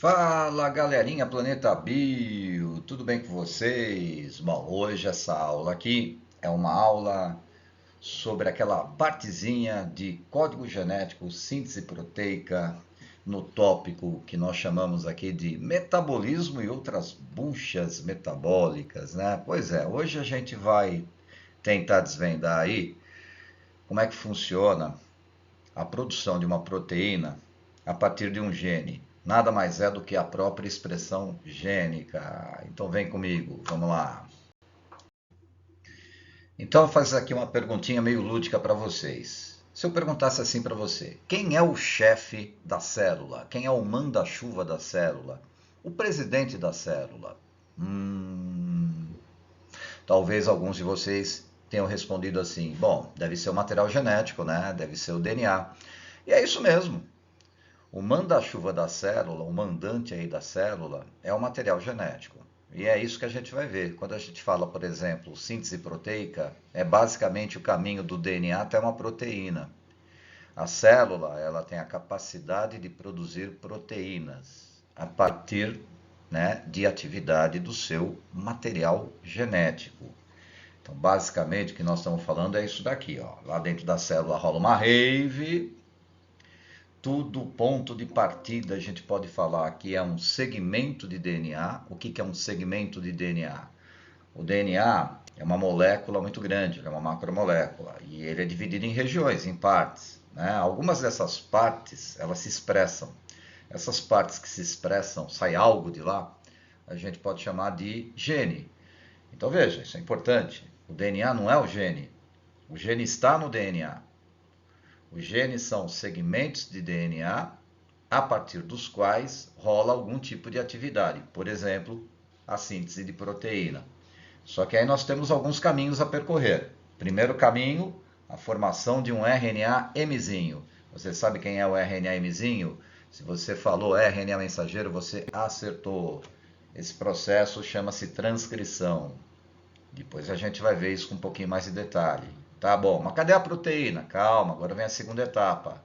Fala galerinha Planeta Bio, tudo bem com vocês? Bom, hoje essa aula aqui é uma aula sobre aquela partezinha de código genético, síntese proteica, no tópico que nós chamamos aqui de metabolismo e outras buchas metabólicas, né? Pois é, hoje a gente vai tentar desvendar aí como é que funciona a produção de uma proteína a partir de um gene. Nada mais é do que a própria expressão gênica. Então vem comigo, vamos lá. Então vou fazer aqui uma perguntinha meio lúdica para vocês. Se eu perguntasse assim para você, quem é o chefe da célula? Quem é o manda-chuva da célula? O presidente da célula? Talvez alguns de vocês tenham respondido assim, bom, deve ser o material genético, né? Deve ser o DNA. E é isso mesmo. O manda-chuva da célula, o mandante aí da célula, é o material genético. E é isso que a gente vai ver. Quando a gente fala, por exemplo, síntese proteica, é basicamente o caminho do DNA até uma proteína. A célula, ela tem a capacidade de produzir proteínas a partir, né, de atividade do seu material genético. Então, basicamente, o que nós estamos falando é isso daqui, ó. Lá dentro da célula rola uma rave, tudo ponto de partida, a gente pode falar que é um segmento de DNA. O que é um segmento de DNA? O DNA é uma molécula muito grande, é uma macromolécula, e ele é dividido em regiões, em partes, né? Algumas dessas partes, elas se expressam. Essas partes que se expressam, sai algo de lá, a gente pode chamar de gene. Então veja, isso é importante. O DNA não é o gene está no DNA. Os genes são segmentos de DNA a partir dos quais rola algum tipo de atividade, por exemplo, a síntese de proteína. Só que aí nós temos alguns caminhos a percorrer. Primeiro caminho, a formação de um RNA Mzinho. Você sabe quem é o RNA Mzinho? Se você falou RNA mensageiro, você acertou. Esse processo chama-se transcrição. Depois a gente vai ver isso com um pouquinho mais de detalhe. Tá bom, mas cadê a proteína? Calma, agora vem a segunda etapa.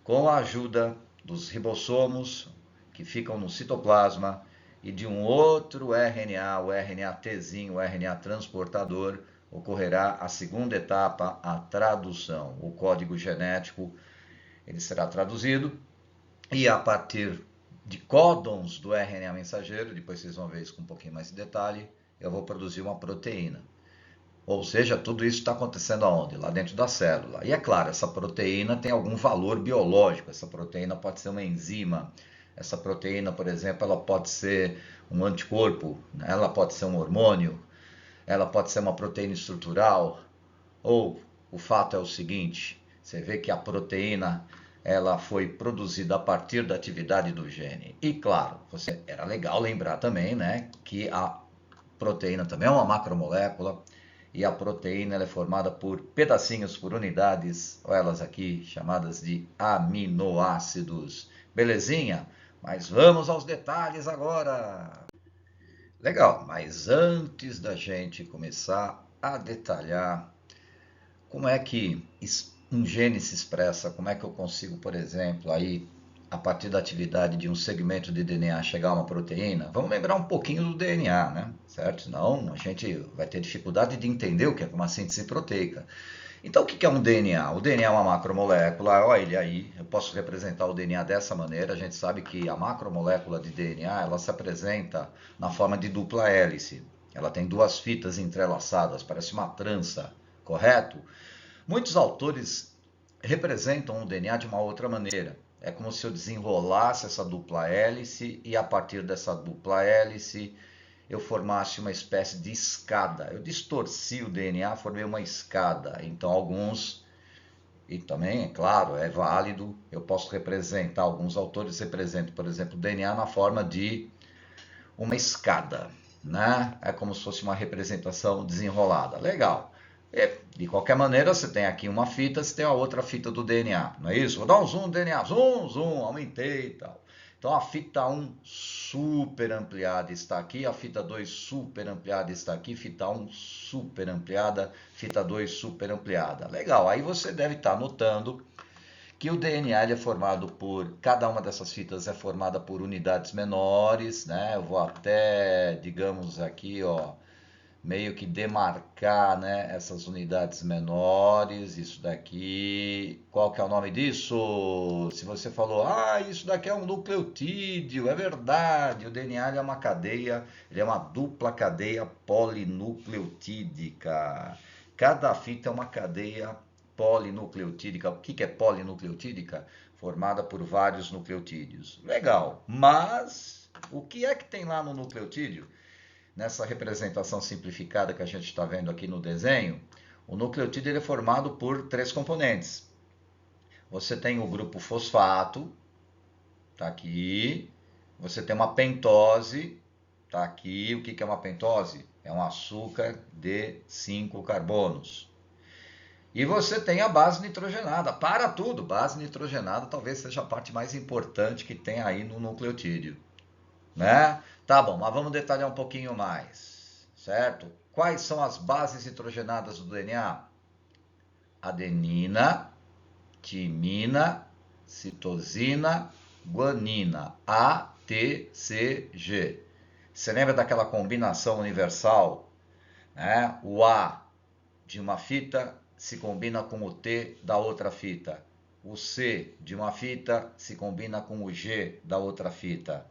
Com a ajuda dos ribossomos que ficam no citoplasma e de um outro RNA, o RNA-Tzinho, o RNA transportador, ocorrerá a segunda etapa, a tradução. O código genético ele será traduzido e a partir de códons do RNA mensageiro, depois vocês vão ver isso com um pouquinho mais de detalhe, eu vou produzir uma proteína. Ou seja, tudo isso está acontecendo aonde? Lá dentro da célula. E é claro, essa proteína tem algum valor biológico. Essa proteína pode ser uma enzima. Essa proteína, por exemplo, ela pode ser um anticorpo, né? Ela pode ser um hormônio, ela pode ser uma proteína estrutural. Ou o fato é o seguinte, você vê que a proteína ela foi produzida a partir da atividade do gene. E claro, era legal lembrar também, né, que a proteína também é uma macromolécula e a proteína ela é formada por pedacinhos, por unidades, ou elas aqui chamadas de aminoácidos. Belezinha? Mas vamos aos detalhes agora. Legal, mas antes da gente começar a detalhar como é que um gene se expressa, como é que eu consigo, por exemplo, aí a partir da atividade de um segmento de DNA chegar a uma proteína, vamos lembrar um pouquinho do DNA, né? Certo? Senão a gente vai ter dificuldade de entender o que é uma síntese proteica. Então, o que é um DNA? O DNA é uma macromolécula, olha ele aí, eu posso representar o DNA dessa maneira. A gente sabe que a macromolécula de DNA ela se apresenta na forma de dupla hélice. Ela tem duas fitas entrelaçadas, parece uma trança, correto? Muitos autores representam o DNA de uma outra maneira. É como se eu desenrolasse essa dupla hélice e a partir dessa dupla hélice eu formasse uma espécie de escada. Eu distorci o DNA, formei uma escada. Então alguns, e também, é claro, é válido, eu posso representar, alguns autores representam, por exemplo, o DNA na forma de uma escada, né? É como se fosse uma representação desenrolada. Legal. De qualquer maneira, você tem aqui uma fita, você tem a outra fita do DNA, não é isso? Vou dar um zoom no DNA, zoom, zoom, aumentei e tal. Então a fita 1 super ampliada está aqui, a fita 2 super ampliada está aqui, fita 1 super ampliada, fita 2 super ampliada. Legal, aí você deve estar notando que o DNA ele é formado por, cada uma dessas fitas é formada por unidades menores, né? Eu vou até, digamos aqui, ó, meio que demarcar, né, essas unidades menores, isso daqui, qual que é o nome disso? Se você falou, isso daqui é um nucleotídeo, é verdade, o DNA ele é uma cadeia, ele é uma dupla cadeia polinucleotídica. Cada fita é uma cadeia polinucleotídica. O que é polinucleotídica? Formada por vários nucleotídeos. Legal, mas o que é que tem lá no nucleotídeo? Nessa representação simplificada que a gente está vendo aqui no desenho, o nucleotídeo ele é formado por três componentes. Você tem o grupo fosfato, está aqui. Você tem uma pentose, está aqui. O que é uma pentose? É um açúcar de 5 carbonos. E você tem a base nitrogenada. Para tudo, base nitrogenada talvez seja a parte mais importante que tem aí no nucleotídeo, né? Tá bom, mas vamos detalhar um pouquinho mais, certo? Quais são as bases nitrogenadas do DNA? Adenina, timina, citosina, guanina, A, T, C, G. Você lembra daquela combinação universal, né? O A de uma fita se combina com o T da outra fita. O C de uma fita se combina com o G da outra fita.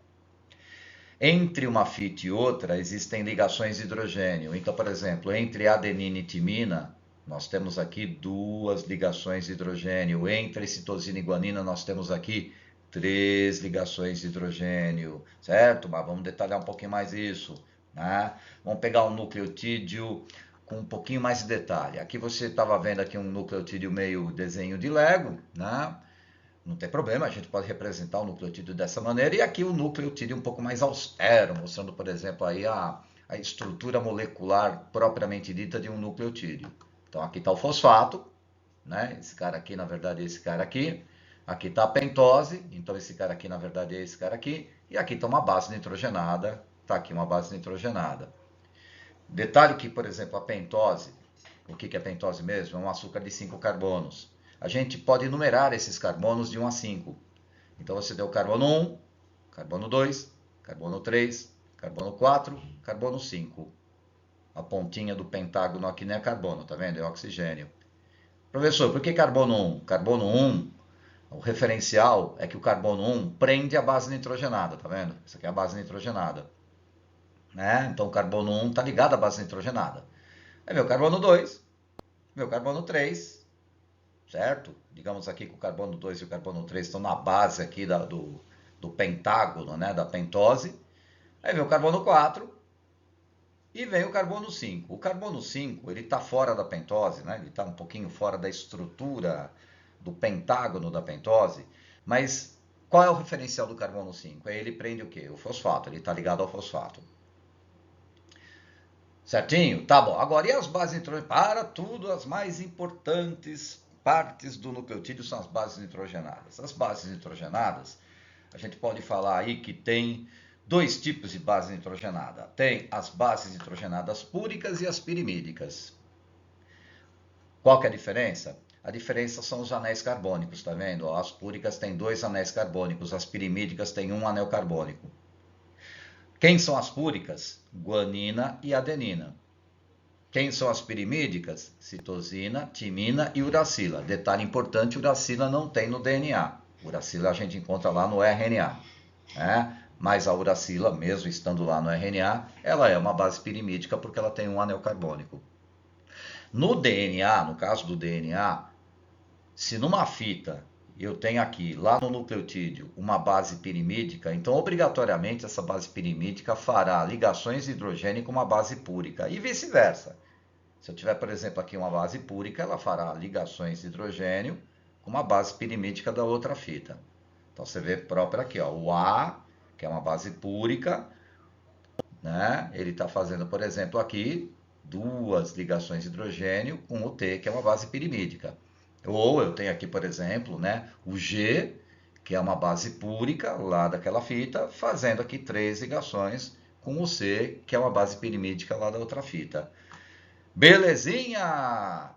Entre uma fita e outra existem ligações de hidrogênio. Então, por exemplo, entre adenina e timina, nós temos aqui duas ligações de hidrogênio. Entre citosina e guanina, nós temos aqui 3 ligações de hidrogênio, certo? Mas vamos detalhar um pouquinho mais isso, né? Vamos pegar um nucleotídeo com um pouquinho mais de detalhe. Aqui você estava vendo aqui um nucleotídeo meio desenho de Lego, né? Não tem problema, a gente pode representar o nucleotídeo dessa maneira, e aqui o nucleotídeo um pouco mais austero, mostrando, por exemplo, aí a estrutura molecular propriamente dita de um nucleotídeo. Então aqui está o fosfato, né? Esse cara aqui, na verdade, é esse cara aqui. Aqui está a pentose, então esse cara aqui, na verdade, é esse cara aqui. E aqui está uma base nitrogenada, está aqui uma base nitrogenada. Detalhe que, por exemplo, a pentose, o que é pentose mesmo? É um açúcar de 5 carbonos. A gente pode numerar esses carbonos de 1 a 5. Então você deu carbono 1, carbono 2, carbono 3, carbono 4, carbono 5. A pontinha do pentágono aqui não é carbono, tá vendo? É oxigênio. Professor, por que carbono 1? Carbono 1, o referencial é que o carbono 1 prende a base nitrogenada, tá vendo? Isso aqui é a base nitrogenada, né? Então o carbono 1 está ligado à base nitrogenada. Aí meu carbono 2, meu carbono 3, certo? Digamos aqui que o carbono 2 e o carbono 3 estão na base aqui do pentágono, né, da pentose. Aí vem o carbono 4 e vem o carbono 5. O carbono 5, ele está fora da pentose, né? Ele está um pouquinho fora da estrutura do pentágono da pentose, mas qual é o referencial do carbono 5? Aí ele prende o quê? O fosfato, ele está ligado ao fosfato. Certinho? Tá bom. Agora, e as bases nitrogenadas? Para tudo, as mais importantes partes do nucleotídeo são as bases nitrogenadas. As bases nitrogenadas, a gente pode falar aí que tem dois tipos de base nitrogenada. Tem as bases nitrogenadas púricas e as pirimídicas. Qual que é a diferença? A diferença são os anéis carbônicos, tá vendo? As púricas têm 2 anéis carbônicos, as pirimídicas têm 1 anel carbônico. Quem são as púricas? Guanina e adenina. Quem são as pirimídicas? Citosina, timina e uracila. Detalhe importante, uracila não tem no DNA. Uracila a gente encontra lá no RNA, né? Mas a uracila, mesmo estando lá no RNA, ela é uma base pirimídica porque ela tem 1 anel carbônico. No DNA, no caso do DNA, se numa fita eu tenho aqui, lá no nucleotídeo, uma base pirimídica, então obrigatoriamente essa base pirimídica fará ligações de hidrogênio com uma base púrica e vice-versa. Se eu tiver, por exemplo, aqui uma base púrica, ela fará ligações de hidrogênio com uma base pirimídica da outra fita. Então você vê próprio aqui, ó, o A, que é uma base púrica, né? Ele está fazendo, por exemplo, aqui 2 ligações de hidrogênio com o T, que é uma base pirimídica. Ou eu tenho aqui, por exemplo, né, o G, que é uma base púrica lá daquela fita, fazendo aqui 3 ligações com o C, que é uma base pirimídica lá da outra fita. Belezinha?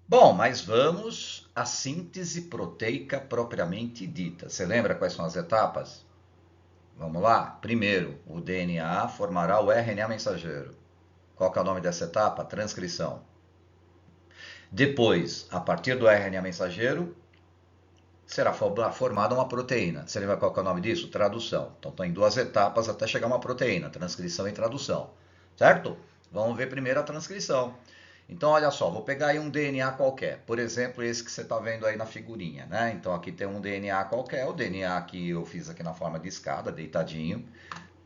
Bom, mas vamos à síntese proteica propriamente dita. Você lembra quais são as etapas? Vamos lá? Primeiro, o DNA formará o RNA mensageiro. Qual que é o nome dessa etapa? Transcrição. Depois, a partir do RNA mensageiro, será formada uma proteína. Você lembra qual que é o nome disso? Tradução. Então, tem duas etapas até chegar uma proteína, transcrição e tradução. Certo? Vamos ver primeiro a transcrição. Então, olha só, vou pegar aí um DNA qualquer. Por exemplo, esse que você está vendo aí na figurinha, né? Então, aqui tem um DNA qualquer. O DNA que eu fiz aqui na forma de escada, deitadinho.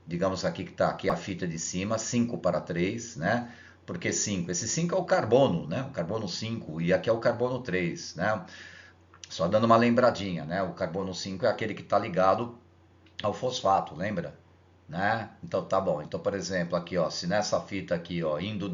Digamos aqui que está aqui a fita de cima, 5 para 3, né? Porque 5? Esse 5 é o carbono, né? O carbono 5, e aqui é o carbono 3, né? Só dando uma lembradinha, né? O carbono 5 é aquele que está ligado ao fosfato, lembra? Né? Então tá bom. Então, por exemplo, aqui, ó, se nessa fita aqui, ó, indo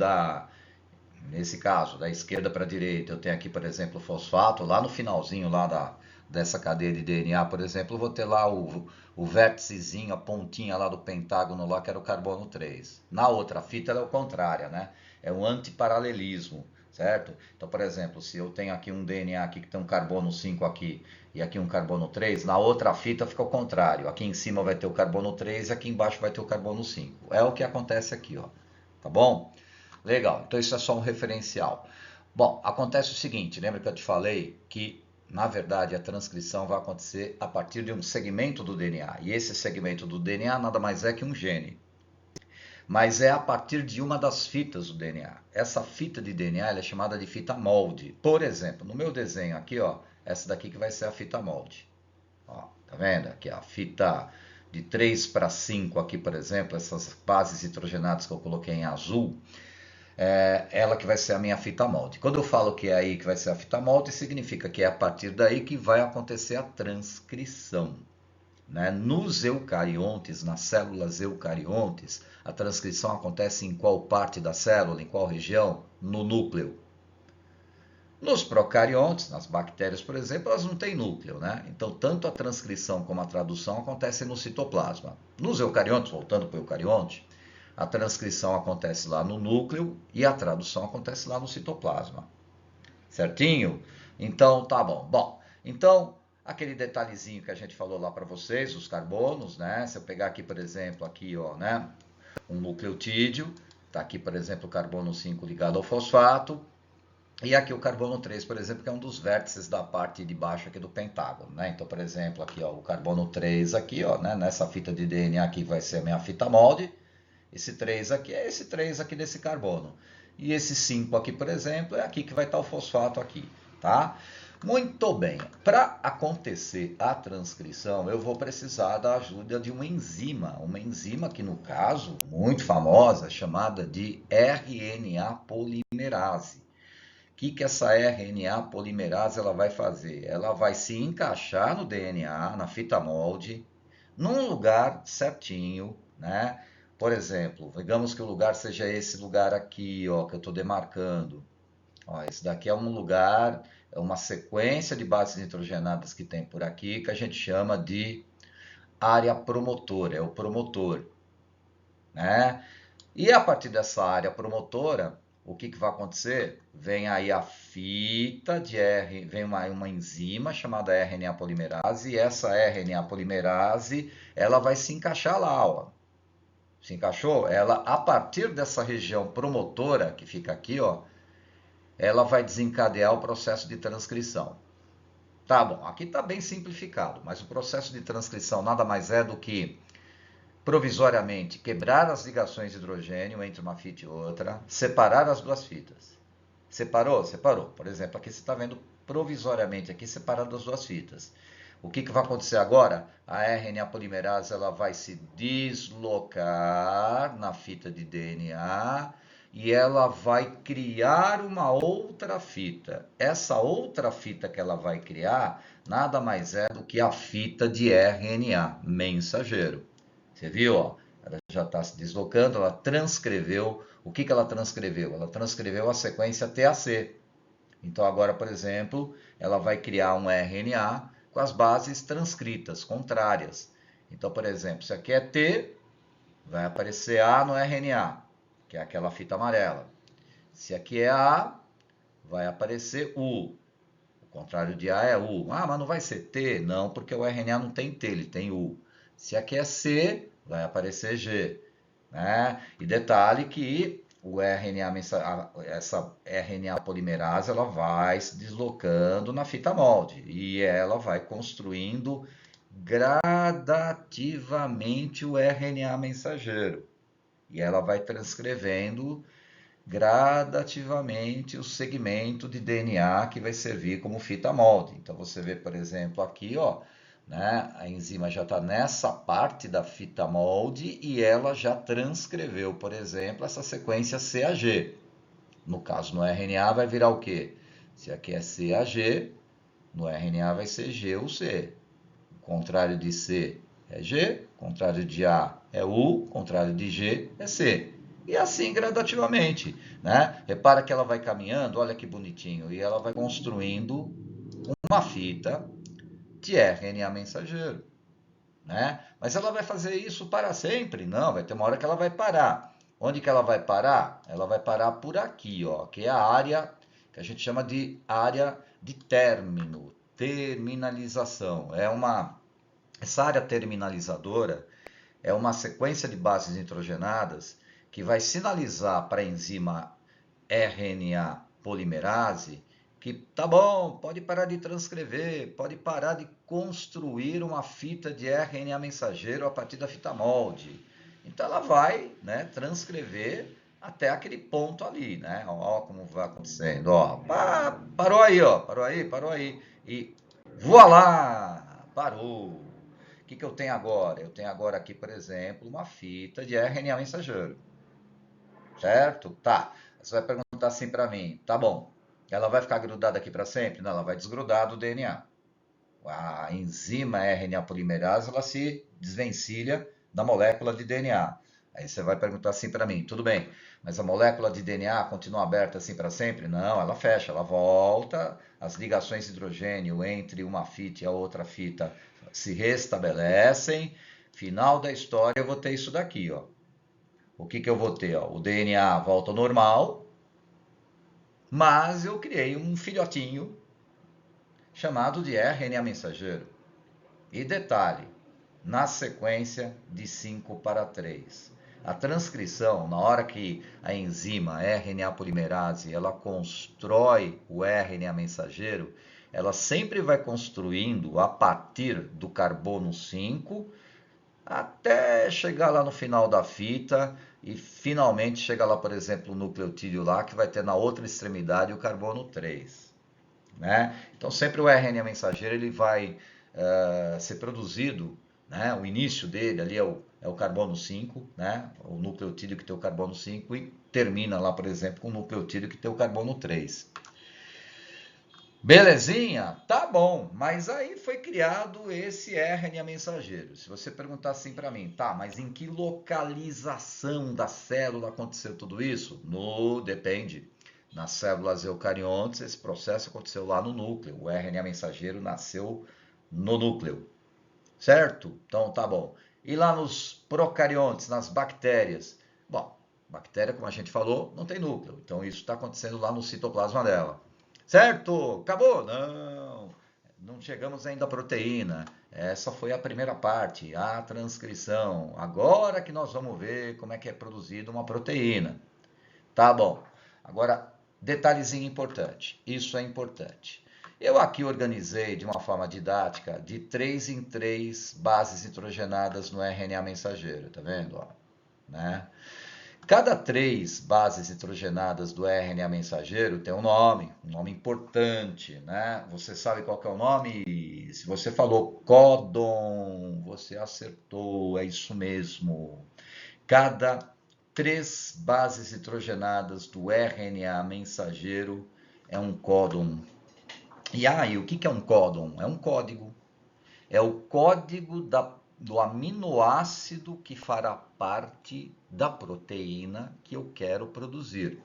nesse caso, da esquerda para a direita, eu tenho aqui, por exemplo, o fosfato, lá no finalzinho lá dessa cadeia de DNA, por exemplo, eu vou ter lá o vérticezinho, a pontinha lá do pentágono lá, que era o carbono 3. Na outra fita ela é o contrário, né? É um antiparalelismo, certo? Então, por exemplo, se eu tenho aqui um DNA aqui que tem um carbono 5 aqui e aqui um carbono 3, na outra fita fica o contrário. Aqui em cima vai ter o carbono 3 e aqui embaixo vai ter o carbono 5. É o que acontece aqui, ó. Tá bom? Legal, então isso é só um referencial. Bom, acontece o seguinte, lembra que eu te falei que, na verdade, a transcrição vai acontecer a partir de um segmento do DNA. E esse segmento do DNA nada mais é que um gene. Mas é a partir de uma das fitas do DNA. Essa fita de DNA ela é chamada de fita molde. Por exemplo, no meu desenho aqui, ó, essa daqui que vai ser a fita molde. Ó, tá vendo? Aqui a fita de 3 para 5 aqui, por exemplo, essas bases hidrogenadas que eu coloquei em azul, ela que vai ser a minha fita molde. Quando eu falo que é aí que vai ser a fita molde, significa que é a partir daí que vai acontecer a transcrição. Né? Nos eucariontes, nas células eucariontes, a transcrição acontece em qual parte da célula, em qual região? No núcleo. Nos procariontes, nas bactérias, por exemplo, elas não têm núcleo, né? Então, tanto a transcrição como a tradução acontecem no citoplasma. Nos eucariontes, voltando para o eucarionte, a transcrição acontece lá no núcleo e a tradução acontece lá no citoplasma. Certinho? Então, tá bom. Bom, então, aquele detalhezinho que a gente falou lá para vocês, os carbonos, né? Se eu pegar aqui, por exemplo, aqui, ó, né? Um nucleotídeo, tá aqui, por exemplo, o carbono 5 ligado ao fosfato, e aqui o carbono 3, por exemplo, que é um dos vértices da parte de baixo aqui do pentágono, né? Então, por exemplo, aqui, ó, o carbono 3 aqui, ó, né? Nessa fita de DNA aqui vai ser a minha fita molde. Esse 3 aqui é esse 3 aqui desse carbono. E esse 5 aqui, por exemplo, é aqui que vai estar o fosfato aqui, tá? Muito bem. Para acontecer a transcrição, eu vou precisar da ajuda de uma enzima que no caso, muito famosa, chamada de RNA polimerase. O que essa RNA polimerase ela vai fazer? Ela vai se encaixar no DNA, na fita molde, num lugar certinho, né? Por exemplo, digamos que o lugar seja esse lugar aqui, ó, que eu estou demarcando. Ó, esse daqui é um lugar, é uma sequência de bases nitrogenadas que tem por aqui, que a gente chama de área promotora, é o promotor, né? E a partir dessa área promotora, o que vai acontecer? Vem aí a fita de R, vem uma enzima chamada RNA polimerase, e essa RNA polimerase, ela vai se encaixar lá, ó. Se encaixou? Ela, a partir dessa região promotora, que fica aqui, ó, ela vai desencadear o processo de transcrição. Tá bom, aqui está bem simplificado, mas o processo de transcrição nada mais é do que provisoriamente quebrar as ligações de hidrogênio entre uma fita e outra, separar as duas fitas. Separou? Separou. Por exemplo, aqui você está vendo provisoriamente aqui separado as duas fitas. O que vai acontecer agora? A RNA polimerase ela vai se deslocar na fita de DNA e ela vai criar uma outra fita. Essa outra fita que ela vai criar nada mais é do que a fita de RNA mensageiro. Você viu? Ó? Ela já está se deslocando, ela transcreveu. O que ela transcreveu? Ela transcreveu a sequência TAC. Então, agora, por exemplo, ela vai criar um RNA com as bases transcritas, contrárias. Então, por exemplo, se aqui é T, vai aparecer A no RNA, que é aquela fita amarela. Se aqui é A, vai aparecer U. O contrário de A é U. Ah, mas não vai ser T? Não, porque o RNA não tem T, ele tem U. Se aqui é C, vai aparecer G. Né? E detalhe que o RNA, essa RNA polimerase, ela vai se deslocando na fita molde e ela vai construindo gradativamente o RNA mensageiro. E ela vai transcrevendo gradativamente o segmento de DNA que vai servir como fita molde. Então você vê, por exemplo, aqui, ó, né, a enzima já está nessa parte da fita molde e ela já transcreveu, por exemplo, essa sequência CAG. No caso, no RNA vai virar o quê? Se aqui é CAG, no RNA vai ser G ou C. O contrário de C é G, o contrário de A é U, o contrário de G é C. E assim gradativamente, né? Repara que ela vai caminhando, olha que bonitinho, e ela vai construindo uma fita de RNA mensageiro, né? Mas ela vai fazer isso para sempre? Não, vai ter uma hora que ela vai parar. Onde que ela vai parar? Ela vai parar por aqui, ó, que é a área que a gente chama de área de término, terminalização. Essa área terminalizadora é uma sequência de bases nitrogenadas que vai sinalizar para a enzima RNA polimerase que tá bom, pode parar de transcrever, pode parar de construir uma fita de RNA mensageiro a partir da fita molde. Então ela vai, né, transcrever até aquele ponto ali, né? Ó como vai acontecendo, ó. Parou aí, ó, parou aí. E voilá, parou. O que eu tenho agora? Eu tenho agora aqui, por exemplo, uma fita de RNA mensageiro. Certo? Tá. Você vai perguntar assim para mim, tá bom, ela vai ficar grudada aqui para sempre? Não, ela vai desgrudar do DNA. A enzima RNA polimerase, ela se desvencilha da molécula de DNA. Aí você vai perguntar assim para mim, tudo bem, mas a molécula de DNA continua aberta assim para sempre? Não, ela fecha, ela volta, as ligações de hidrogênio entre uma fita e a outra fita se restabelecem. Final da história, eu vou ter isso daqui, ó. O que eu vou ter? Ó? O DNA volta ao normal, mas eu criei um filhotinho chamado de RNA mensageiro. E detalhe, na sequência de 5 para 3. A transcrição, na hora que a enzima RNA polimerase, ela constrói o RNA mensageiro, ela sempre vai construindo a partir do carbono 5 até chegar lá no final da fita e finalmente chega lá, por exemplo, o nucleotídeo lá, que vai ter na outra extremidade o carbono 3. Né? Então sempre o RNA mensageiro ele vai ser produzido, né? O início dele ali é o carbono 5, né? O nucleotídeo que tem o carbono 5 e termina lá, por exemplo, com o nucleotídeo que tem o carbono 3. Belezinha? Tá bom, mas aí foi criado esse RNA mensageiro. Se você perguntar assim para mim, tá, mas em que localização da célula aconteceu tudo isso? Depende. Nas células eucariontes, esse processo aconteceu lá no núcleo. O RNA mensageiro nasceu no núcleo, certo? Então tá bom. E lá nos procariontes, nas bactérias? Bom, bactéria, como a gente falou, não tem núcleo. Então isso está acontecendo lá no citoplasma dela. Certo? Acabou? Não. Não chegamos ainda à proteína. Essa foi a primeira parte, a transcrição. Agora que nós vamos ver como é que é produzida uma proteína. Tá bom. Agora, detalhezinho importante. Isso é importante. Eu aqui organizei de uma forma didática de 3 em 3 bases nitrogenadas no RNA mensageiro, tá vendo? Ó, né? Cada 3 bases nitrogenadas do RNA mensageiro tem um nome importante, né? Você sabe qual que é o nome? Se você falou códon, você acertou, é isso mesmo. Cada 3 bases nitrogenadas do RNA mensageiro é um códon. E o que é um códon? É um código. É o código do aminoácido que fará parte da proteína que eu quero produzir.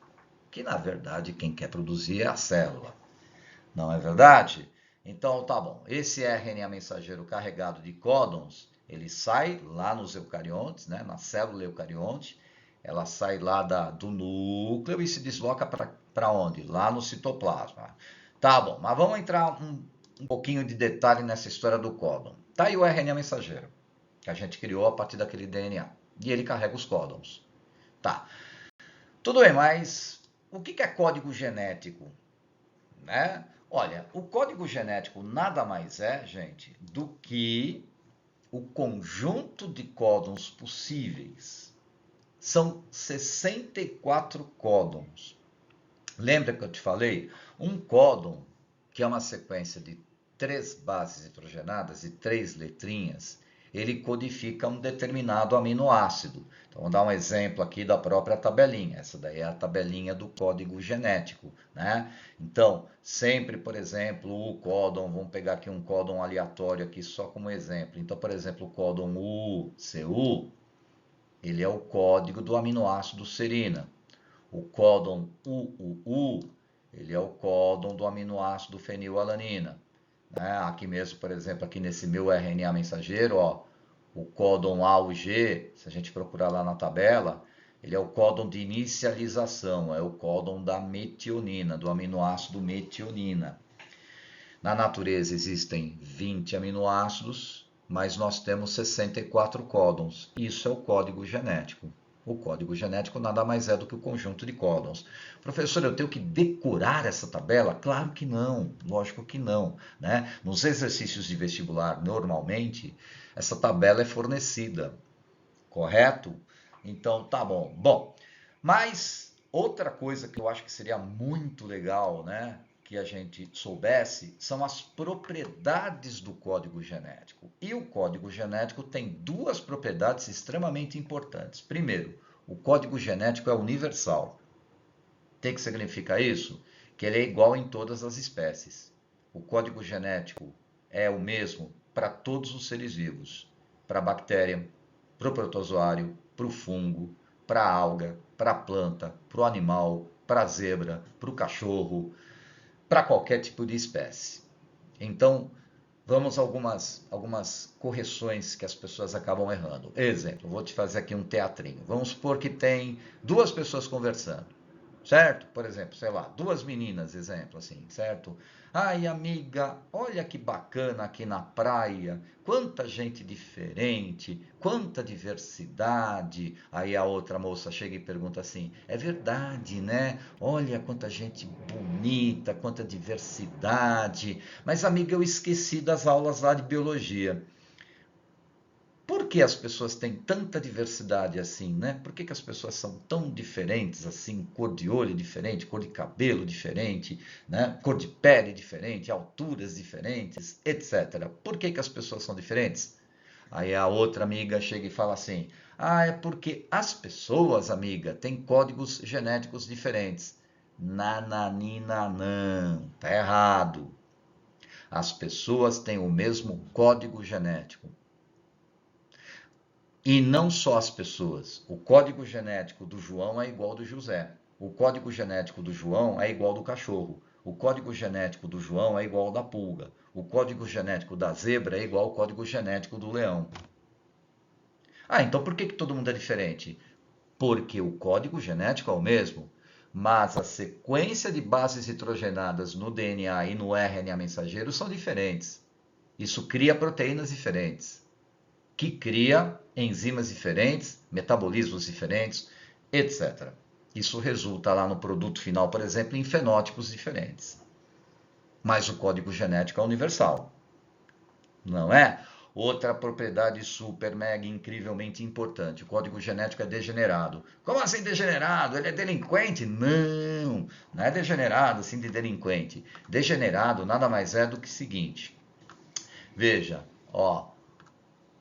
Que, na verdade, quem quer produzir é a célula. Não é verdade? Então, tá bom. Esse RNA mensageiro carregado de códons, ele sai lá nos eucariontes, né, na célula eucarionte. Ela sai lá do núcleo e se desloca para onde? Lá no citoplasma. Tá bom, mas vamos entrar um pouquinho de detalhe nessa história do códon. Tá aí o RNA mensageiro, que a gente criou a partir daquele DNA. E ele carrega os códons. Tá. Tudo bem, mas o que é código genético? Né? Olha, o código genético nada mais é, gente, do que o conjunto de códons possíveis. São 64 códons. Lembra que eu te falei? Um códon, que é uma sequência de 3 bases nitrogenadas e 3 letrinhas, ele codifica um determinado aminoácido. Então, vou dar um exemplo aqui da própria tabelinha. Essa daí é a tabelinha do código genético, né? Então, sempre, por exemplo, o códon, vamos pegar aqui um códon aleatório aqui só como exemplo. Então, por exemplo, o códon UCU, ele é o código do aminoácido serina. O códon UUU, ele é o códon do aminoácido fenilalanina. Né? Aqui mesmo, por exemplo, aqui nesse meu RNA mensageiro, ó, o códon AUG, se a gente procurar lá na tabela, ele é o códon de inicialização, é o códon da metionina, do aminoácido metionina. Na natureza existem 20 aminoácidos, mas nós temos 64 códons. Isso é o código genético. O código genético nada mais é do que o conjunto de códons. Professor, eu tenho que decorar essa tabela? Claro que não, lógico que não. Né? Nos exercícios de vestibular, normalmente, essa tabela é fornecida, correto? Então, tá bom. Bom, mas outra coisa que eu acho que seria muito legal, né, que a gente soubesse, são as propriedades do código genético. E o código genético tem duas propriedades extremamente importantes. Primeiro, o código genético é universal. O que significa isso? Que ele é igual em todas as espécies. O código genético é o mesmo para todos os seres vivos, para a bactéria, para o protozoário, para o fungo, para a alga, para a planta, para o animal, para a zebra, para o cachorro, para qualquer tipo de espécie. Então, vamos a algumas correções que as pessoas acabam errando. Exemplo, vou te fazer aqui um teatrinho. Vamos supor que tem duas pessoas conversando. Certo? Por exemplo, sei lá, duas meninas, exemplo assim, certo? Ai, amiga, olha que bacana aqui na praia, quanta gente diferente, quanta diversidade. Aí a outra moça chega e pergunta assim: é verdade, né? Olha quanta gente bonita, quanta diversidade. Mas, amiga, eu esqueci das aulas lá de biologia. Por que as pessoas têm tanta diversidade assim, né? Por que as pessoas são tão diferentes assim? Cor de olho diferente, cor de cabelo diferente, né? Cor de pele diferente, alturas diferentes, etc. Por que as pessoas são diferentes? Aí a outra amiga chega e fala assim: ah, é porque as pessoas, amiga, têm códigos genéticos diferentes. Nananina, não, tá errado. As pessoas têm o mesmo código genético. E não só as pessoas. O código genético do João é igual ao do José. O código genético do João é igual ao do cachorro. O código genético do João é igual ao da pulga. O código genético da zebra é igual ao código genético do leão. Ah, então por que todo mundo é diferente? Porque o código genético é o mesmo, mas a sequência de bases nitrogenadas no DNA e no RNA mensageiro são diferentes. Isso cria proteínas diferentes, que cria enzimas diferentes, metabolismos diferentes, etc. Isso resulta lá no produto final, por exemplo, em fenótipos diferentes. Mas o código genético é universal, não é? Outra propriedade super, mega, incrivelmente importante. O código genético é degenerado. Como assim degenerado? Ele é delinquente? Não, não é degenerado assim de delinquente. Degenerado nada mais é do que o seguinte. Veja, ó,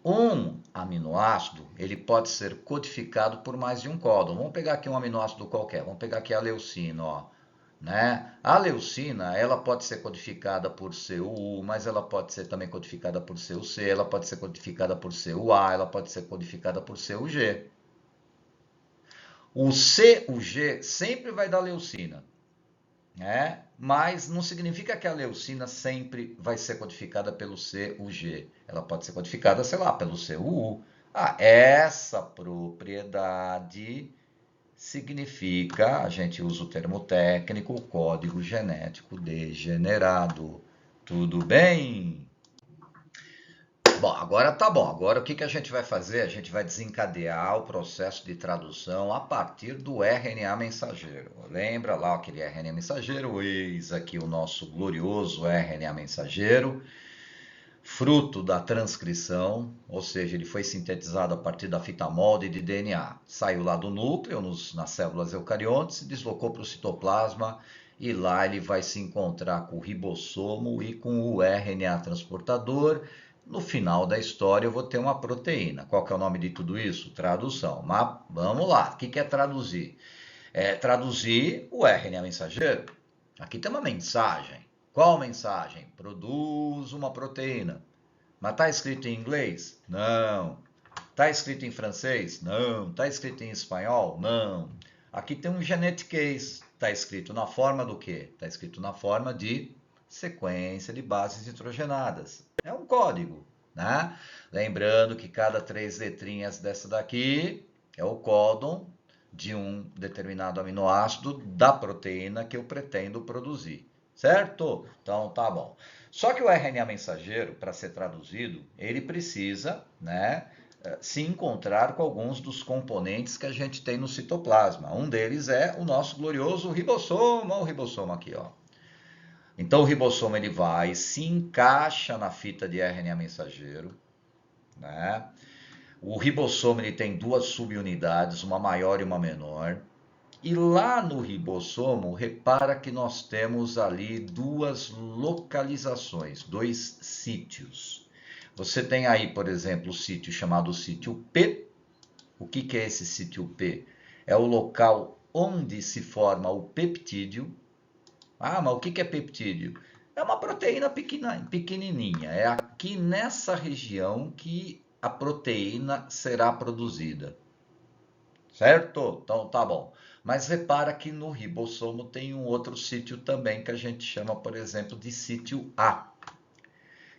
um aminoácido, ele pode ser codificado por mais de um códon. Vamos pegar aqui um aminoácido qualquer, vamos pegar aqui a leucina, ó, né? A leucina, ela pode ser codificada por CUU, mas ela pode ser também codificada por CUC, ela pode ser codificada por CUA, ela pode ser codificada por CUG. O CUG sempre vai dar leucina, né? Mas não significa que a leucina sempre vai ser codificada pelo CUG. Ela pode ser codificada, sei lá, pelo CUU. Ah, essa propriedade significa, a gente usa o termo técnico, código genético degenerado. Tudo bem? Bom, agora tá bom. Agora o que a gente vai fazer? A gente vai desencadear o processo de tradução a partir do RNA mensageiro. Lembra lá aquele RNA mensageiro? Eis aqui o nosso glorioso RNA mensageiro, fruto da transcrição, ou seja, ele foi sintetizado a partir da fita molde de DNA. Saiu lá do núcleo, nas células eucariontes, se deslocou para o citoplasma e lá ele vai se encontrar com o ribossomo e com o RNA transportador. No final da história eu vou ter uma proteína. Qual que é o nome de tudo isso? Tradução. Mas vamos lá, o que é traduzir? É traduzir o RNA mensageiro. Aqui tem uma mensagem. Qual mensagem? Produz uma proteína. Mas está escrito em inglês? Não. Está escrito em francês? Não. Está escrito em espanhol? Não. Aqui tem um genetiquês. Está escrito na forma do quê? Está escrito na forma de sequência de bases nitrogenadas. É um código, né? Lembrando que cada 3 letrinhas dessa daqui é o códon de um determinado aminoácido da proteína que eu pretendo produzir, certo? Então tá bom. Só que o RNA mensageiro, para ser traduzido, ele precisa, né, se encontrar com alguns dos componentes que a gente tem no citoplasma. Um deles é o nosso glorioso ribossomo, olha o ribossomo aqui, ó. Então o ribossomo ele vai, se encaixa na fita de RNA mensageiro, né? O ribossomo ele tem duas subunidades, uma maior e uma menor. E lá no ribossomo, repara que nós temos ali duas localizações, dois sítios. Você tem aí, por exemplo, o sítio chamado sítio P. O que é esse sítio P? É o local onde se forma o peptídeo. Ah, mas o que é peptídeo? É uma proteína pequenininha. É aqui nessa região que a proteína será produzida. Certo? Então tá bom. Mas repara que no ribossomo tem um outro sítio também que a gente chama, por exemplo, de sítio A.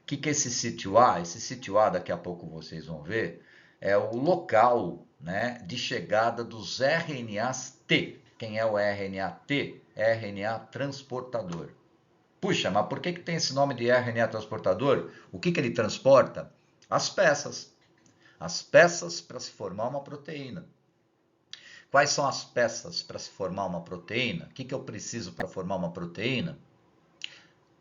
O que é esse sítio A? Esse sítio A, daqui a pouco vocês vão ver, é o local, né, de chegada dos RNAs T. Quem é o RNA T? RNA transportador. Puxa, mas por que tem esse nome de RNA transportador? O que ele transporta? As peças. As peças para se formar uma proteína. Quais são as peças para se formar uma proteína? O que eu preciso para formar uma proteína?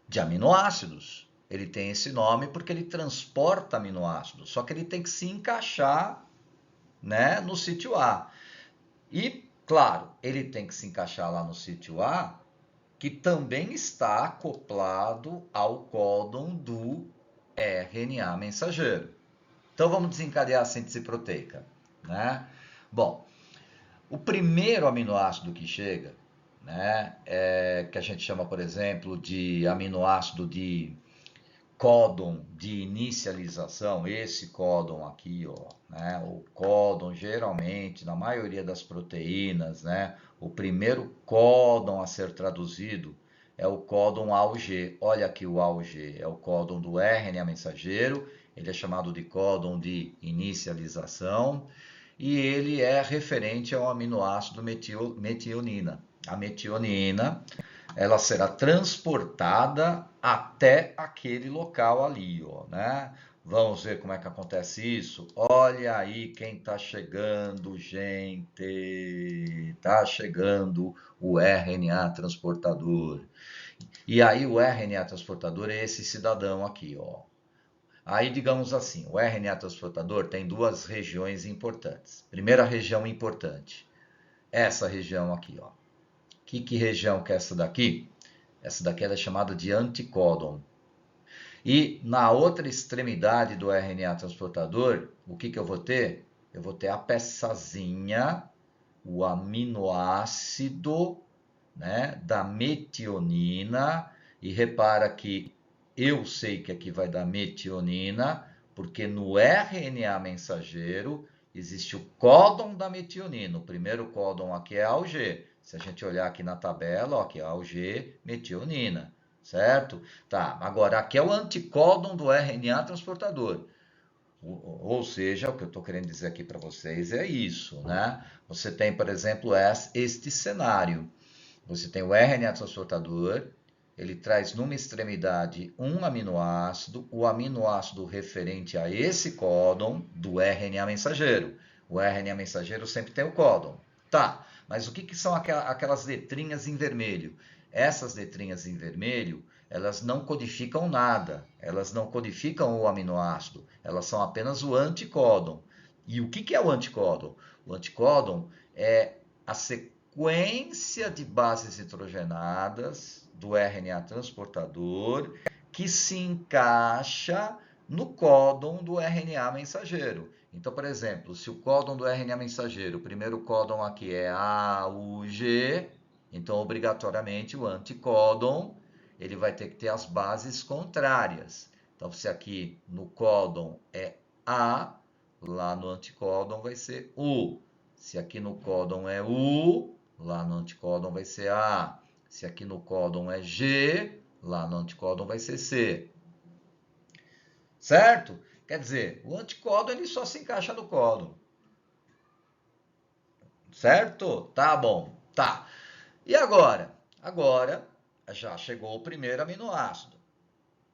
De aminoácidos. Ele tem esse nome porque ele transporta aminoácidos, só que ele tem que se encaixar, né, no sítio A. E, claro, ele tem que se encaixar lá no sítio A, que também está acoplado ao códon do RNA mensageiro. Então vamos desencadear a síntese proteica, né? Bom, o primeiro aminoácido que chega, né, que a gente chama, por exemplo, de aminoácido de códon de inicialização, esse códon aqui, ó, né, o códon geralmente, na maioria das proteínas, né, o primeiro códon a ser traduzido é o códon AUG. Olha aqui o AUG, é o códon do RNA mensageiro, ele é chamado de códon de inicialização, e ele é referente ao aminoácido metionina. A metionina, ela será transportada até aquele local ali, ó, né? Vamos ver como é que acontece isso? Olha aí quem está chegando, gente. Está chegando o RNA transportador. E aí o RNA transportador é esse cidadão aqui, ó. Aí, digamos assim, o RNA transportador tem duas regiões importantes. Primeira região importante, essa região aqui, ó. Que região que é essa daqui? Essa daqui ela é chamada de anticódon. E na outra extremidade do RNA transportador, o que eu vou ter? Eu vou ter a peçazinha, o aminoácido, né, da metionina. E repara que eu sei que aqui vai dar metionina, porque no RNA mensageiro existe o códon da metionina. O primeiro códon aqui é AUG. Se a gente olhar aqui na tabela, ó, aqui é AUG, metionina, certo? Tá, agora aqui é o anticódon do RNA transportador. Ou seja, o que eu estou querendo dizer aqui para vocês é isso, né? Você tem, por exemplo, este cenário. Você tem o RNA transportador, ele traz numa extremidade um aminoácido, o aminoácido referente a esse códon do RNA mensageiro. O RNA mensageiro sempre tem o códon. Tá, mas o que são aquelas letrinhas em vermelho? Essas letrinhas em vermelho, elas não codificam nada, elas não codificam o aminoácido, elas são apenas o anticódon. E o que é o anticódon? O anticódon é a sequência de bases nitrogenadas do RNA transportador que se encaixa no códon do RNA mensageiro. Então, por exemplo, se o códon do RNA mensageiro, o primeiro códon aqui é AUG, então obrigatoriamente o anticódon ele vai ter que ter as bases contrárias. Então, se aqui no códon é A, lá no anticódon vai ser U. Se aqui no códon é U, lá no anticódon vai ser A. Se aqui no códon é G, lá no anticódon vai ser C. Certo? Quer dizer, o anticódon ele só se encaixa no códon. Certo? Tá bom. Tá. E agora? Agora já chegou o primeiro aminoácido.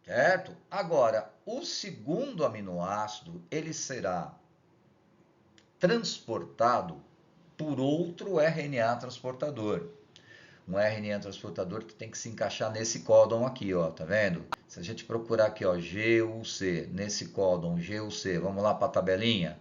Certo? Agora, o segundo aminoácido, ele será transportado por outro RNA transportador. Um RNA transportador que tem que se encaixar nesse códon aqui, ó, tá vendo? Se a gente procurar aqui, ó, GUC, nesse códon GUC, vamos lá para a tabelinha.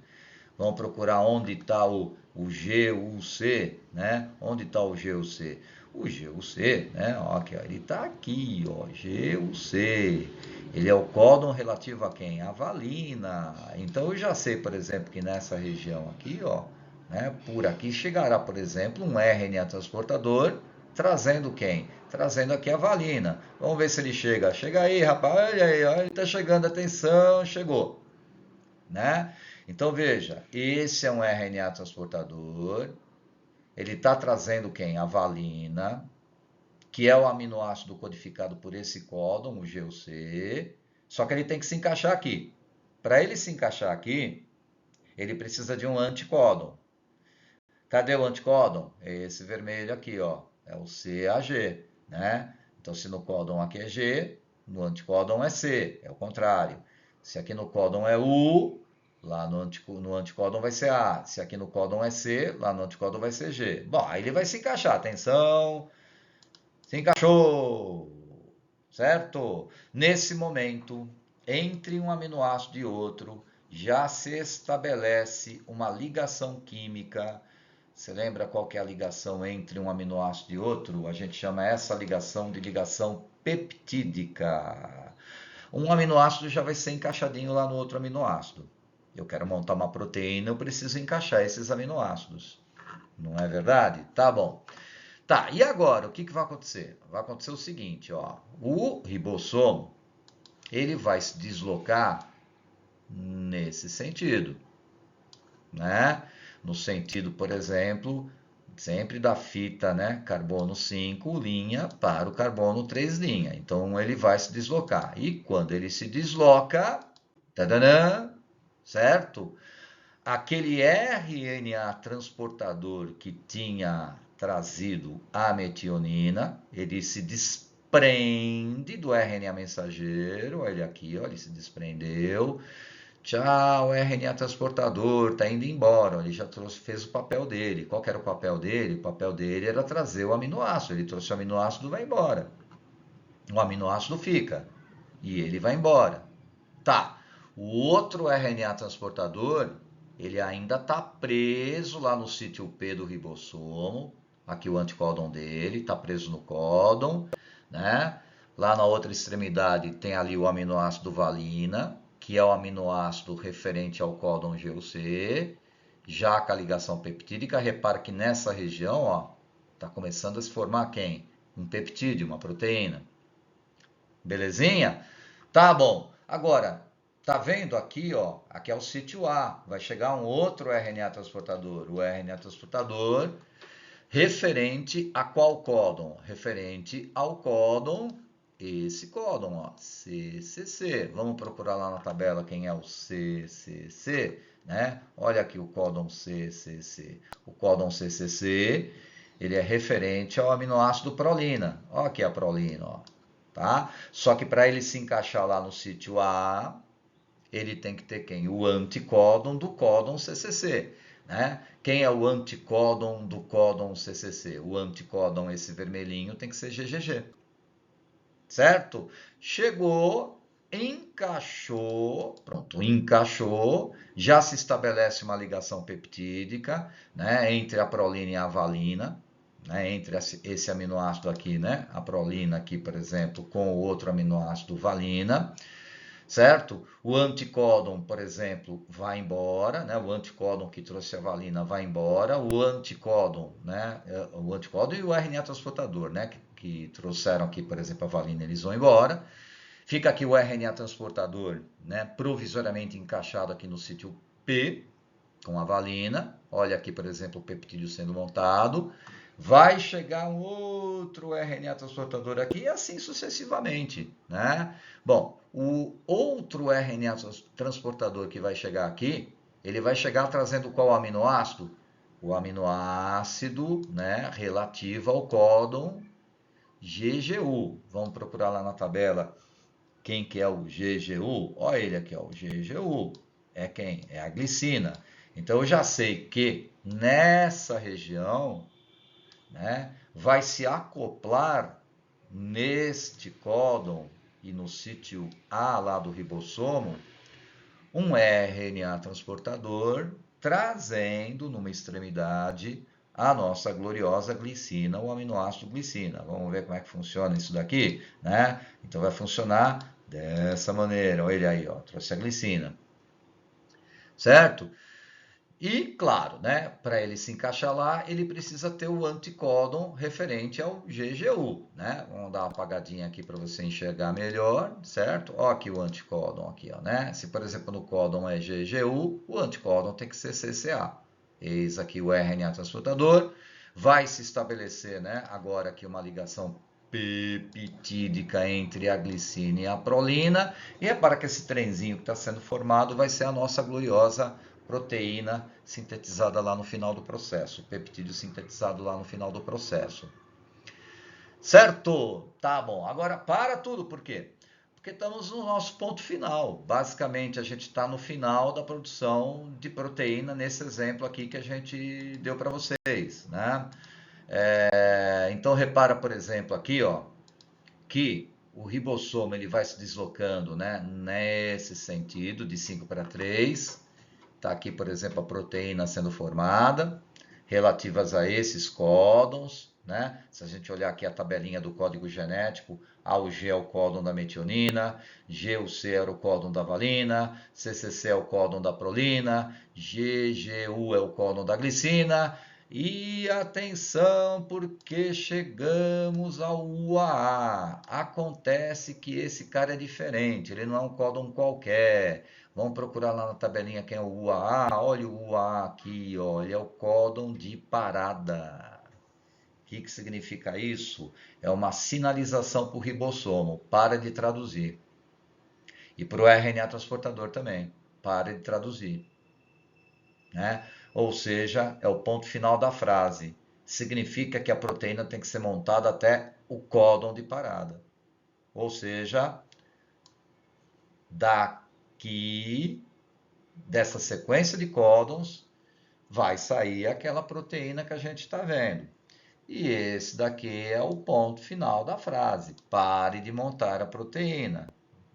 Vamos procurar onde está o GUC, né? Onde está o GUC? O GUC, né? Ó, aqui, ó, ele está aqui, ó, GUC. Ele é o códon relativo a quem? A valina. Então eu já sei, por exemplo, que nessa região aqui, ó, né, por aqui chegará, por exemplo, um RNA transportador trazendo quem? Trazendo aqui a valina. Vamos ver se ele chega. Chega aí, rapaz. Olha aí, ó, ele está chegando. Atenção, chegou. Né? Então veja, esse é um RNA transportador, ele está trazendo quem? A valina, que é o aminoácido codificado por esse códon, o GUC, só que ele tem que se encaixar aqui. Para ele se encaixar aqui, ele precisa de um anticódon. Cadê o anticódon? É esse vermelho aqui, ó, é o CAG, né? Então se no códon aqui é G, no anticódon é C, é o contrário. Se aqui no códon é U, lá no anticódon vai ser A. Se aqui no códon é C, lá no anticódon vai ser G. Bom, aí ele vai se encaixar. Atenção, se encaixou, certo? Nesse momento, entre um aminoácido e outro, já se estabelece uma ligação química. Você lembra qual que é a ligação entre um aminoácido e outro? A gente chama essa ligação de ligação peptídica. Um aminoácido já vai ser encaixadinho lá no outro aminoácido. Eu quero montar uma proteína, eu preciso encaixar esses aminoácidos. Não é verdade? Tá bom. Tá, e agora, o que vai acontecer? Vai acontecer o seguinte, ó. O ribossomo, ele vai se deslocar nesse sentido, né? No sentido, por exemplo, sempre da fita, né, carbono 5 linha para o carbono 3 linha. Então ele vai se deslocar. E quando ele se desloca, tadanã, certo? Aquele RNA transportador que tinha trazido a metionina, ele se desprende do RNA mensageiro, olha aqui, olha, ele se desprendeu. Tchau, RNA transportador, tá indo embora. Ele já fez o papel dele. Qual que era o papel dele? O papel dele era trazer o aminoácido. Ele trouxe o aminoácido e vai embora. O aminoácido fica e ele vai embora. Tá. O outro RNA transportador, ele ainda está preso lá no sítio P do ribossomo. Aqui o anticódon dele está preso no códon, né? Lá na outra extremidade tem ali o aminoácido valina, que é o aminoácido referente ao códon GUC. Já com a ligação peptídica, repara que nessa região, ó, está começando a se formar quem? Um peptídeo, uma proteína. Belezinha? Tá bom. Agora, tá vendo aqui, ó? Aqui é o sítio A. Vai chegar um outro RNA transportador. O RNA transportador referente a qual códon? Referente ao códon esse códon, ó, CCC. Vamos procurar lá na tabela quem é o CCC, né? Olha aqui o códon CCC. O códon CCC, ele é referente ao aminoácido prolina. Ó aqui a prolina, ó, tá? Só que para ele se encaixar lá no sítio A, ele tem que ter quem? O anticódon do códon CCC. Né? Quem é o anticódon do códon CCC? O anticódon, esse vermelhinho, tem que ser GGG. Certo? Chegou, encaixou, pronto, encaixou, já se estabelece uma ligação peptídica, né, entre a prolina e a valina, né, entre esse aminoácido aqui, né, a prolina aqui, por exemplo, com o outro aminoácido valina. Certo? O anticódon, por exemplo, vai embora, né? O anticódon que trouxe a valina vai embora, o anticódon, né? O anticódon e o RNA transportador, né? Que trouxeram aqui, por exemplo, a valina, eles vão embora. Fica aqui o RNA transportador, né? Provisoriamente encaixado aqui no sítio P, com a valina. Olha aqui, por exemplo, o peptídeo sendo montado. Vai chegar um outro RNA transportador aqui e assim sucessivamente, né? Bom, o outro RNA transportador que vai chegar aqui, ele vai chegar trazendo qual aminoácido? O aminoácido, né, relativo ao códon GGU. Vamos procurar lá na tabela quem que é o GGU. Olha ele aqui, ó, o GGU. É quem? É a glicina. Então eu já sei que nessa região, né, vai se acoplar neste códon e no sítio A lá do ribossomo um RNA transportador trazendo numa extremidade a nossa gloriosa glicina, o aminoácido glicina. Vamos ver como é que funciona isso daqui, né? Então vai funcionar dessa maneira. Olha ele aí, ó, trouxe a glicina. Certo? E, claro, né, para ele se encaixar lá, ele precisa ter o anticódon referente ao GGU, né? Vamos dar uma apagadinha aqui para você enxergar melhor, certo? Ó aqui o anticódon aqui, ó, né? Se, por exemplo, no códon é GGU, o anticódon tem que ser CCA. Eis aqui o RNA transportador. Vai se estabelecer, né, agora aqui uma ligação peptídica entre a glicina e a prolina. E repara que esse trenzinho que está sendo formado vai ser a nossa gloriosa proteína sintetizada lá no final do processo, o peptídeo sintetizado lá no final do processo. Certo? Tá bom. Agora para tudo, por quê? Porque estamos no nosso ponto final. Basicamente, a gente está no final da produção de proteína, nesse exemplo aqui que a gente deu para vocês, né? Então, repara, por exemplo, aqui, ó, que o ribossomo ele vai se deslocando, né, nesse sentido, de 5 para 3. Está aqui, por exemplo, a proteína sendo formada, relativas a esses códons, né? Se a gente olhar aqui a tabelinha do código genético, A o G é o códon da metionina, G o C era o códon da valina, CCC é o códon da prolina, GGU é o códon da glicina, e atenção, porque chegamos ao UAA. Acontece que esse cara é diferente, ele não é um códon qualquer. Vamos procurar lá na tabelinha quem é o UAA. Olha o UAA aqui, olha, é o códon de parada. O que significa isso? É uma sinalização para o ribossomo, para de traduzir. E para o RNA transportador também, para de traduzir. Né? Ou seja, é o ponto final da frase. Significa que a proteína tem que ser montada até o códon de parada. Ou seja, daqui, dessa sequência de códons, vai sair aquela proteína que a gente está vendo. E esse daqui é o ponto final da frase. Pare de montar a proteína.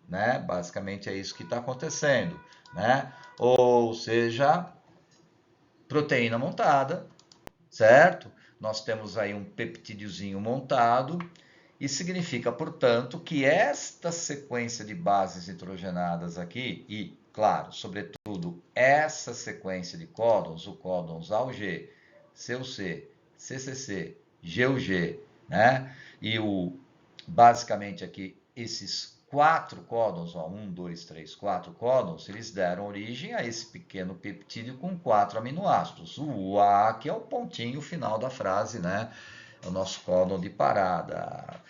Né? Basicamente é isso que está acontecendo. Né? Ou seja, proteína montada, certo? Nós temos aí um peptídiozinho montado e significa, portanto, que esta sequência de bases nitrogenadas aqui e, claro, sobretudo, essa sequência de códons, o códons AUG, CUC, CCC, GUG, né? E basicamente aqui esses 4 códons, ó, 1, 2, 3, 4 códons, eles deram origem a esse pequeno peptídeo com 4 aminoácidos. O UA, que é o pontinho final da frase, né? O nosso códon de parada.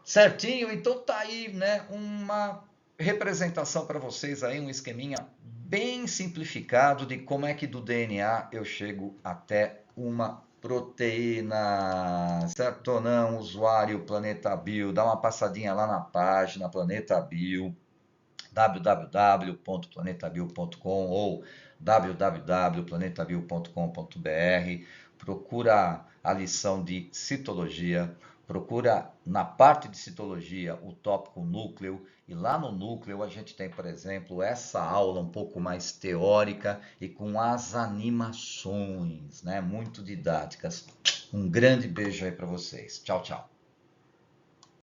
Certinho? Então tá aí, né, uma representação para vocês aí, um esqueminha bem simplificado de como é que do DNA eu chego até uma proteína, certo ou não, usuário Planeta Bio, dá uma passadinha lá na página Planeta Bio, www.planetabio.com ou www.planetabio.com.br. Procura a lição de citologia, procura na parte de citologia o tópico núcleo, e lá no núcleo a gente tem, por exemplo, essa aula um pouco mais teórica e com as animações, né, muito didáticas. Um grande beijo aí para vocês. Tchau, tchau.